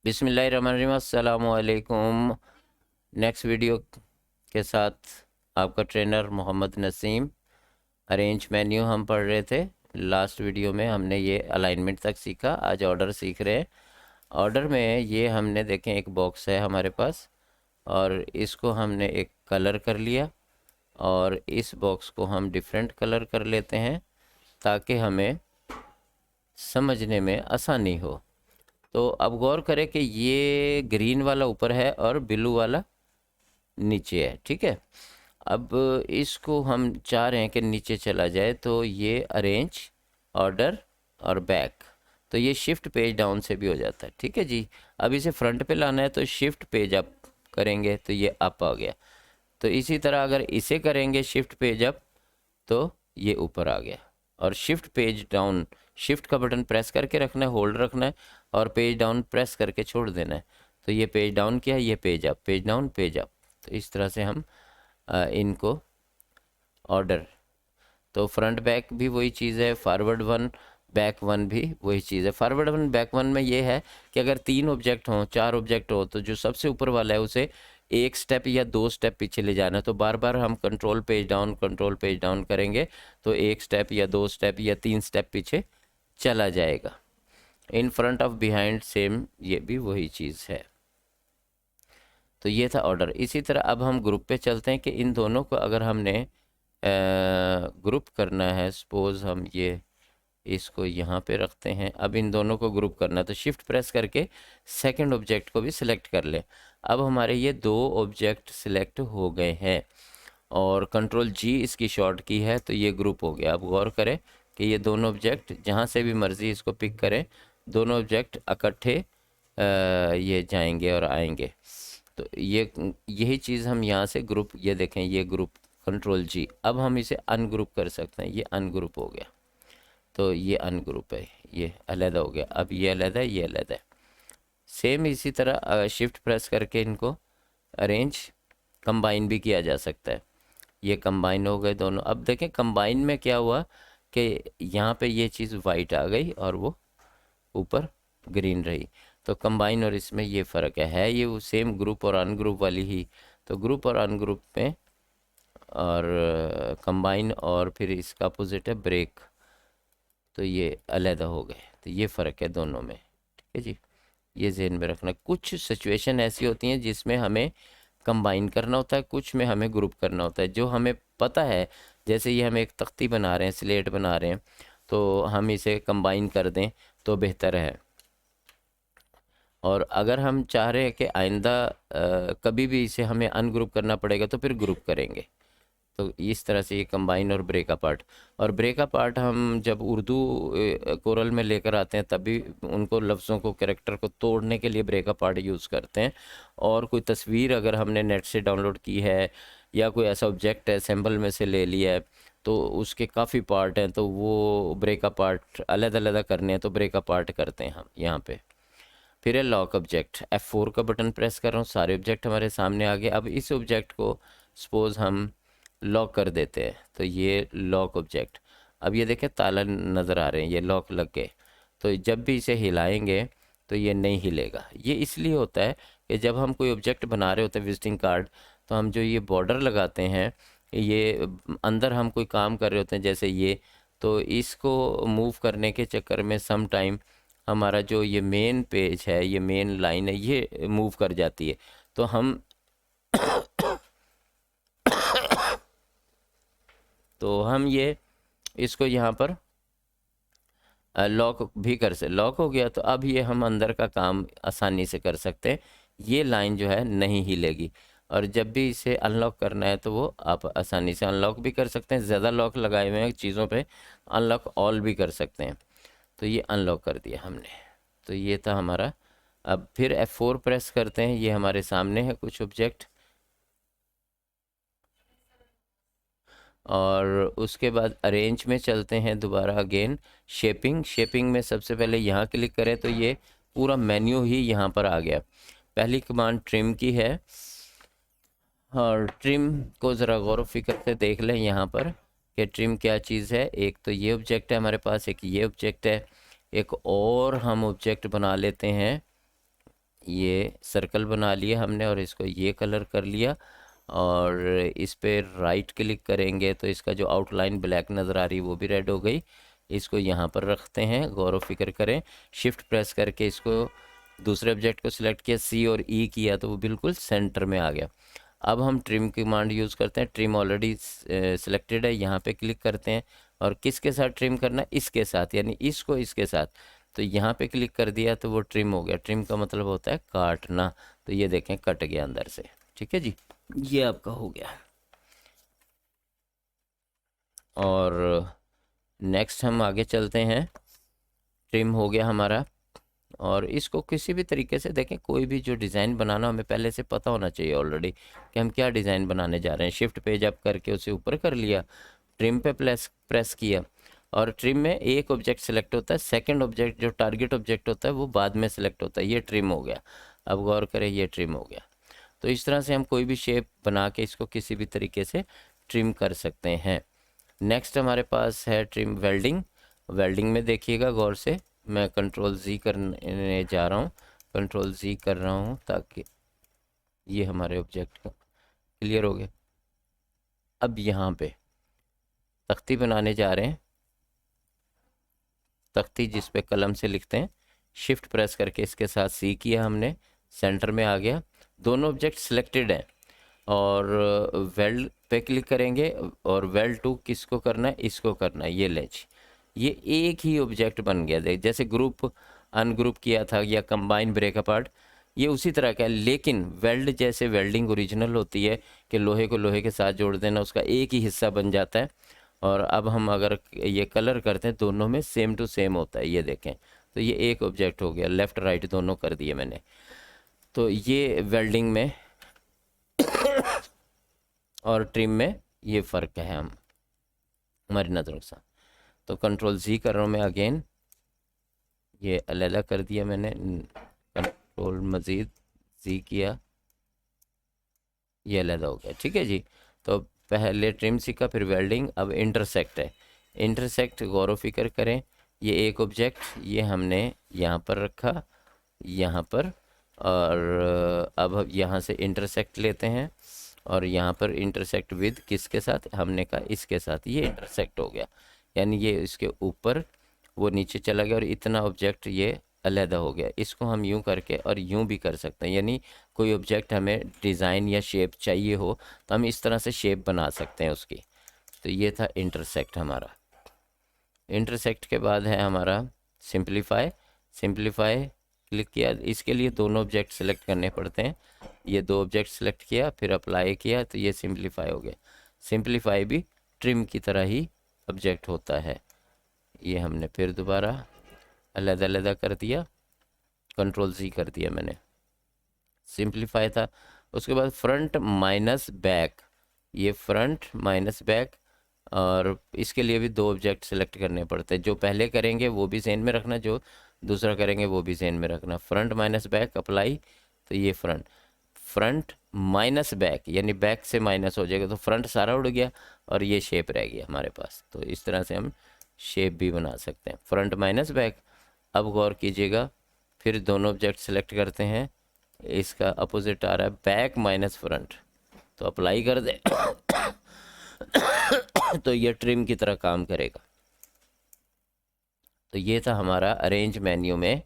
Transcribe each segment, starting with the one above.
बिस्मिल्लाहिर्रहमानिर्रहीम, अस्सलामुअलैकुम। Next video के साथ आपका trainer Mohammad Naseem. Arrange menu हम पढ़ रहे थे। लास्ट वीडियो में हमने ये अलाइनमेंट तक सीखा, आज ऑर्डर सीख रहे हैं। ऑर्डर में ये हमने देखें एक बॉक्स है हमारे पास और इसको हमने एक कलर कर लिया और इस बॉक्स को हम डिफरेंट कलर कर लेते हैं ताकि हमें समझने में आसानी हो। तो अब गौर करें कि ये ग्रीन वाला ऊपर है और ब्लू वाला नीचे है, ठीक है। अब इसको हम चाह रहे हैं कि नीचे चला जाए, तो ये अरेंज, ऑर्डर और बैक, तो ये शिफ्ट पेज डाउन से भी हो जाता है, ठीक है जी। अब इसे फ्रंट पे लाना है तो शिफ्ट पेज अप करेंगे तो ये अप आ गया। तो इसी तरह अगर इसे करेंगे शिफ्ट पेज अप तो ये ऊपर आ गया। और शिफ्ट पेज डाउन, शिफ्ट का बटन प्रेस करके रखना है, होल्ड रखना है और पेज डाउन प्रेस करके छोड़ देना है। तो ये पेज डाउन किया, ये page up, page down page up. तो इस तरह से हम इनको ऑर्डर, तो फ्रंट बैक भी वही चीज़ है, फॉरवर्ड वन बैक वन भी वही चीज़ है। फॉरवर्ड वन बैक वन में ये है कि अगर 3 ऑब्जेक्ट हों, 4 ऑब्जेक्ट हो, तो जो सबसे ऊपर वाला है उसे एक स्टेप या 2 स्टेप पीछे ले जाना है। तो बार बार हम कंट्रोल पेज डाउन करेंगे तो 1 स्टेप या 2 स्टेप या 3 स्टेप पीछे चला जाएगा। In front of behind same, ये भी वही चीज़ है। तो ये था ऑर्डर। इसी तरह अब हम ग्रुप पे चलते हैं कि इन दोनों को अगर हमने ग्रुप करना है, सपोज हम ये इसको यहाँ पे रखते हैं। अब इन दोनों को ग्रुप करना है तो शिफ्ट प्रेस करके सेकंड ऑब्जेक्ट को भी सिलेक्ट कर लें। अब हमारे ये 2 ऑब्जेक्ट सिलेक्ट हो गए हैं और कंट्रोल जी इसकी शॉर्ट की है तो ये ग्रुप हो गया। अब गौर करें कि ये दोनों ऑब्जेक्ट जहाँ से भी मर्ज़ी इसको पिक करें, दोनों ऑब्जेक्ट इकट्ठे ये जाएंगे और आएंगे। तो ये यही चीज़ हम यहाँ से ग्रुप, ये देखें ये ग्रुप, कंट्रोल जी। अब हम इसे अनग्रुप कर सकते हैं, ये अनग्रुप हो गया। तो ये अनग्रुप है, ये अलग हो गया। अब ये अलग है, ये अलग है। सेम इसी तरह शिफ्ट प्रेस करके इनको अरेंज, कंबाइन भी किया जा सकता है। ये कंबाइन हो गए दोनों। अब देखें कंबाइन में क्या हुआ कि यहाँ पे ये चीज़ वाइट आ गई और वो ऊपर ग्रीन रही। तो कंबाइन और इसमें ये फ़र्क है ये वो सेम ग्रुप और अनग्रुप वाली ही। तो ग्रुप और अनग्रुप में और कंबाइन और फिर इसका अपोजिट है ब्रेक, तो ये अलग हो गए। तो ये फ़र्क है दोनों में, ठीक है जी। ये ज़हन में रखना। कुछ सिचुएशन ऐसी होती हैं जिसमें हमें कंबाइन करना होता है, कुछ में हमें ग्रुप करना होता है। जो हमें पता है, जैसे ये हम एक तख्ती बना रहे हैं, स्लेट बना रहे हैं, तो हम इसे कंबाइन कर दें तो बेहतर है। और अगर हम चाह रहे हैं कि आइंदा कभी भी इसे हमें अनग्रुप करना पड़ेगा तो फिर ग्रुप करेंगे। तो इस तरह से ये कंबाइन और ब्रेक अपार्ट। और ब्रेक अपार्ट हम जब उर्दू कोरल में लेकर आते हैं तभी उनको लफ्ज़ों को, कैरेक्टर को तोड़ने के लिए ब्रेक अपार्ट यूज़ करते हैं। और कोई तस्वीर अगर हमने नेट से डाउनलोड की है या कोई ऐसा ऑब्जेक्ट है सैम्पल में से ले लिया है तो उसके काफ़ी पार्ट हैं, तो वो ब्रेक अपार्ट अलग अलग करने हैं तो ब्रेक अपार्ट करते हैं हम यहाँ पे। फिर है लॉक ऑब्जेक्ट। F4 का बटन प्रेस कर रहा हूँ, सारे ऑब्जेक्ट हमारे सामने आ गए। अब इस ऑब्जेक्ट को सपोज हम लॉक कर देते हैं तो ये लॉक ऑब्जेक्ट। अब ये देखें ताला नज़र आ रहे हैं, ये लॉक लग गए। तो जब भी इसे हिलाएंगे तो ये नहीं हिलेगा। ये इसलिए होता है कि जब हम कोई ऑब्जेक्ट बना रहे होते हैं, विजिटिंग कार्ड, तो हम जो ये बॉर्डर लगाते हैं, ये अंदर हम कोई काम कर रहे होते हैं जैसे ये, तो इसको मूव करने के चक्कर में सम टाइम हमारा जो ये मेन पेज है, ये मेन लाइन है, ये मूव कर जाती है। तो हम तो हम ये इसको यहाँ पर लॉक भी कर से, लॉक हो गया तो अब ये हम अंदर का काम आसानी से कर सकते हैं। ये लाइन जो है नहीं हिलेगी। और जब भी इसे अनलॉक करना है तो वो आप आसानी से अनलॉक भी कर सकते हैं। ज़्यादा लॉक लगाए हुए हैं चीज़ों पे, अनलॉक ऑल भी कर सकते हैं। तो ये अनलॉक कर दिया हमने। तो ये था हमारा। अब फिर F4 प्रेस करते हैं, ये हमारे सामने है कुछ ऑब्जेक्ट। और उसके बाद अरेंज में चलते हैं दोबारा अगेन। शेपिंग, शेपिंग में सबसे पहले यहाँ क्लिक करें तो ये पूरा मेन्यू ही यहाँ पर आ गया। पहली कमांड ट्रिम की है और ट्रिम को ज़रा गौर फिक्र से देख लें यहाँ पर कि ट्रिम क्या चीज़ है। एक तो ये ऑब्जेक्ट है हमारे पास, एक ये ऑब्जेक्ट है, एक और हम ऑब्जेक्ट बना लेते हैं ये सर्कल बना लिया हमने और इसको ये कलर कर लिया, और इस पे राइट क्लिक करेंगे तो इसका जो आउटलाइन ब्लैक नज़र आ रही है वो भी रेड हो गई। इसको यहाँ पर रखते हैं, गौर व फिक्र करें, शिफ्ट प्रेस करके इसको दूसरे ऑब्जेक्ट को सिलेक्ट किया, सी और ई किया तो वो बिल्कुल सेंटर में आ गया। अब हम ट्रिम कमांड यूज़ करते हैं, ट्रिम ऑलरेडी सिलेक्टेड है, यहाँ पे क्लिक करते हैं और किसके साथ ट्रिम करना है, इसके साथ, यानी इसको इसके साथ। तो यहाँ पे क्लिक कर दिया तो वो ट्रिम हो गया। ट्रिम का मतलब होता है काटना, तो ये देखें कट गया अंदर से। ठीक है जी, ये आपका हो गया। और नेक्स्ट हम आगे चलते हैं, ट्रिम हो गया हमारा। और इसको किसी भी तरीके से देखें, कोई भी जो डिज़ाइन बनाना हमें पहले से पता होना चाहिए ऑलरेडी कि हम क्या डिज़ाइन बनाने जा रहे हैं। शिफ्ट पेज अप करके उसे ऊपर कर लिया, ट्रिम पे प्रेस किया, और ट्रिम में एक ऑब्जेक्ट सेलेक्ट होता है, सेकंड ऑब्जेक्ट जो टारगेट ऑब्जेक्ट होता है वो बाद में सेलेक्ट होता है। ये ट्रिम हो गया। अब गौर करें, ये ट्रिम हो गया। तो इस तरह से हम कोई भी शेप बना के इसको किसी भी तरीके से ट्रिम कर सकते हैं। नेक्स्ट हमारे पास है ट्रिम वेल्डिंग। वेल्डिंग में देखिएगा गौर से, मैं कंट्रोल Z करने जा रहा हूँ, कंट्रोल Z कर रहा हूँ ताकि ये हमारे ऑब्जेक्ट का क्लियर हो गया। अब यहाँ पे तख्ती बनाने जा रहे हैं, तख्ती जिस पे कलम से लिखते हैं, शिफ्ट प्रेस करके इसके साथ C किया हमने, सेंटर में आ गया। दोनों ऑब्जेक्ट सिलेक्टेड हैं और वेल्ड पे क्लिक करेंगे, और वेल्ड टू किसको करना है, इसको करना है। ये लें, ये एक ही ऑब्जेक्ट बन गया। देख, जैसे ग्रुप अनग्रुप किया था या कंबाइन ब्रेक अपार्ट, ये उसी तरह का है। लेकिन वेल्ड जैसे वेल्डिंग ओरिजिनल होती है कि लोहे को लोहे के साथ जोड़ देना, उसका एक ही हिस्सा बन जाता है। और अब हम अगर ये कलर करते हैं, दोनों में सेम टू सेम होता है। ये देखें, तो ये एक ऑब्जेक्ट हो गया, लेफ़्ट राइट दोनों कर दिए मैंने। तो ये वेल्डिंग में और ट्रिम में ये फ़र्क है हम हमारी नज़रों के साथ। तो कंट्रोल Z कर रहा हूँ मैं अगेन, ये अलग कर दिया मैंने, कंट्रोल मज़ीद Z किया, ये अलग हो गया। ठीक है जी, तो पहले ट्रिम सीखा, फिर वेल्डिंग, अब इंटरसेक्ट है। इंटरसेक्ट गौर व फिक्र करें, ये एक ऑब्जेक्ट ये हमने यहाँ पर रखा, यहाँ पर, और अब यहाँ से इंटरसेक्ट लेते हैं, और यहाँ पर इंटरसेक्ट विद किसके साथ, हमने कहा इसके साथ, ये इंटरसेक्ट हो गया। यानी ये इसके ऊपर वो नीचे चला गया और इतना ऑब्जेक्ट ये अलहदा हो गया। इसको हम यूं करके और यूं भी कर सकते हैं, यानी कोई ऑब्जेक्ट हमें डिज़ाइन या शेप चाहिए हो तो हम इस तरह से शेप बना सकते हैं उसकी। तो ये था इंटरसेक्ट हमारा। इंटरसेक्ट के बाद है हमारा सिंप्लीफाई। सिंप्लीफाई क्लिक किया, इसके लिए दोनों ऑब्जेक्ट सेलेक्ट करने पड़ते हैं। ये दो ऑब्जेक्ट सेलेक्ट किया, फिर अप्लाई किया, तो ये सिंप्लीफाई हो गया। सिंप्लीफाई भी ट्रिम की तरह ही ऑब्जेक्ट होता है। ये हमने फिर दोबारा अलग-अलग कर दिया, कंट्रोल Z कर दिया मैंने, सिंप्लीफाई था। उसके बाद फ्रंट माइनस बैक, ये फ्रंट माइनस बैक, और इसके लिए भी दो ऑब्जेक्ट सेलेक्ट करने पड़ते हैं। जो पहले करेंगे वो भी ज़हन में रखना, जो दूसरा करेंगे वो भी ज़हन में रखना। फ्रंट माइनस बैक अप्लाई, तो ये फ्रंट माइनस बैक, यानी बैक से माइनस हो जाएगा तो फ्रंट सारा उड़ गया और ये शेप रह गया हमारे पास। तो इस तरह से हम शेप भी बना सकते हैं, फ्रंट माइनस बैक। अब गौर कीजिएगा, फिर दोनों ऑब्जेक्ट सेलेक्ट करते हैं, इसका अपोजिट आ रहा है बैक माइनस फ्रंट, तो अप्लाई कर दे तो ये ट्रिम की तरह काम करेगा। तो ये था हमारा अरेंज मेन्यू में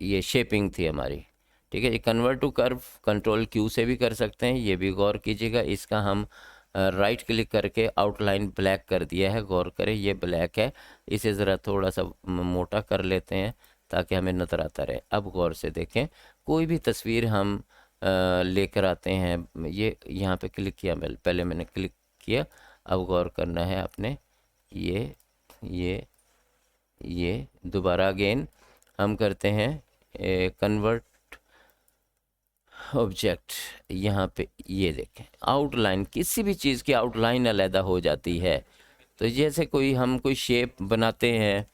ये शेपिंग थी हमारी। ठीक है जी, convert to curve control Q से भी कर सकते हैं, ये भी गौर कीजिएगा। इसका हम राइट क्लिक करके आउटलाइन ब्लैक कर दिया है, गौर करें ये ब्लैक है। इसे ज़रा थोड़ा सा मोटा कर लेते हैं ताकि हमें नज़र आता रहे। अब गौर से देखें, कोई भी तस्वीर हम लेकर आते हैं, ये यहाँ पे क्लिक किया, पहले मैंने क्लिक किया, अब गौर करना है आपने, ये दोबारा अगेन हम करते हैं कन्वर्ट ऑब्जेक्ट। यहाँ पे ये देखें, आउटलाइन, किसी भी चीज़ की आउटलाइन अलग हो जाती है। तो जैसे हम कोई शेप बनाते हैं,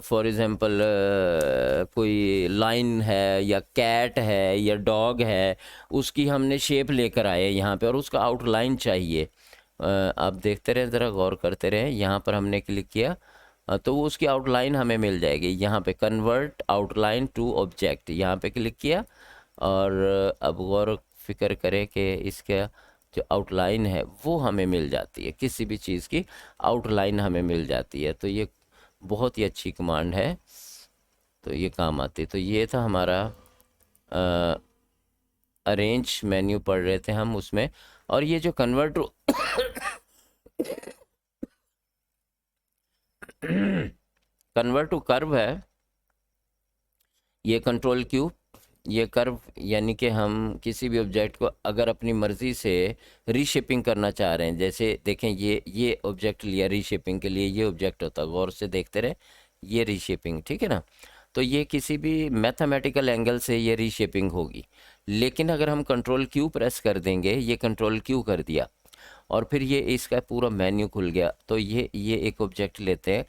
फॉर एग्ज़ाम्पल कोई लाइन है या कैट है या डॉग है, उसकी हमने शेप लेकर आए यहाँ पे और उसका आउटलाइन चाहिए। आप देखते रहे, ज़रा गौर करते रहे, यहाँ पर हमने क्लिक किया तो वो उसकी आउटलाइन हमें मिल जाएगी। यहाँ पे कन्वर्ट आउटलाइन टू ऑब्जेक्ट, यहाँ पे क्लिक किया और अब गौर फिक्र करें कि इसका जो आउटलाइन है वो हमें मिल जाती है, किसी भी चीज़ की आउटलाइन हमें मिल जाती है। तो ये बहुत ही अच्छी कमांड है, तो ये काम आती है। तो ये था हमारा अरेंज मेन्यू पढ़ रहे थे हम उसमें। और ये जो convert to convert to curve है, ये कंट्रोल क्यू, ये कर्व यानी कि हम किसी भी ऑब्जेक्ट को अगर अपनी मर्ज़ी से रीशेपिंग करना चाह रहे हैं, जैसे देखें ये ऑब्जेक्ट लिया रीशेपिंग के लिए, ये ऑब्जेक्ट होता है, गौर से देखते रहे, ये रीशेपिंग, ठीक है ना। तो ये किसी भी मैथमेटिकल एंगल से ये रीशेपिंग होगी। लेकिन अगर हम कंट्रोल क्यू प्रेस कर देंगे, ये कंट्रोल क्यू कर दिया और फिर ये इसका पूरा मेन्यू खुल गया। तो ये एक ऑब्जेक्ट लेते हैं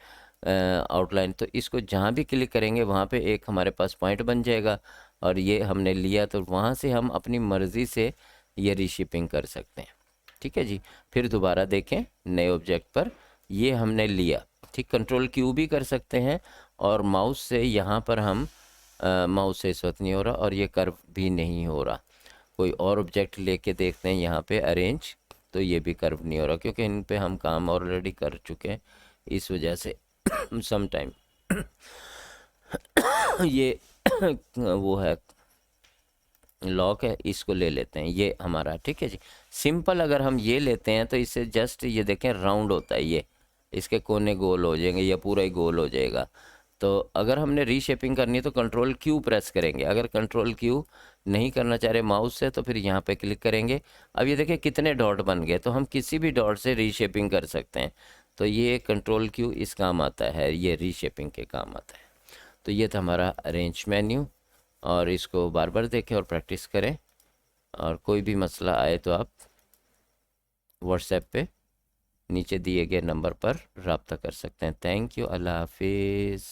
आउटलाइन, तो इसको जहाँ भी क्लिक करेंगे वहाँ पे एक हमारे पास पॉइंट बन जाएगा और ये हमने लिया, तो वहाँ से हम अपनी मर्ज़ी से ये रीशिपिंग कर सकते हैं। ठीक है जी। फिर दोबारा देखें नए ऑब्जेक्ट पर, ये हमने लिया, ठीक, कंट्रोल क्यू भी कर सकते हैं और माउस से यहाँ पर हम माउस से इस वक्त नहीं हो रहा और ये कर्व भी नहीं हो रहा। कोई और ऑब्जेक्ट लेके देखते हैं यहाँ पे अरेंज, तो ये भी कर्व नहीं हो रहा क्योंकि इन पे हम काम ऑलरेडी कर चुके हैं, इस वजह से सम टाइम ये वो है लॉक है, इसको ले लेते हैं ये हमारा। ठीक है जी। सिंपल अगर हम ये लेते हैं तो इससे जस्ट ये देखें राउंड होता है, ये इसके कोने गोल हो जाएंगे या पूरा ही गोल हो जाएगा। तो अगर हमने रीशेपिंग करनी है तो कंट्रोल क्यू प्रेस करेंगे। अगर कंट्रोल क्यू नहीं करना चाह रहे माउस से तो फिर यहाँ पे क्लिक करेंगे। अब ये देखें कितने डॉट बन गए, तो हम किसी भी डॉट से रीशेपिंग कर सकते हैं। तो ये कंट्रोल क्यू इस काम आता है, ये रीशेपिंग के काम आता है। तो ये था हमारा अरेंज मेन्यू, और इसको बार बार देखें और प्रैक्टिस करें। और कोई भी मसला आए तो आप व्हाट्सएप पे नीचे दिए गए नंबर पर रब्ता कर सकते हैं। थैंक यू, अल्लाह हाफिज़।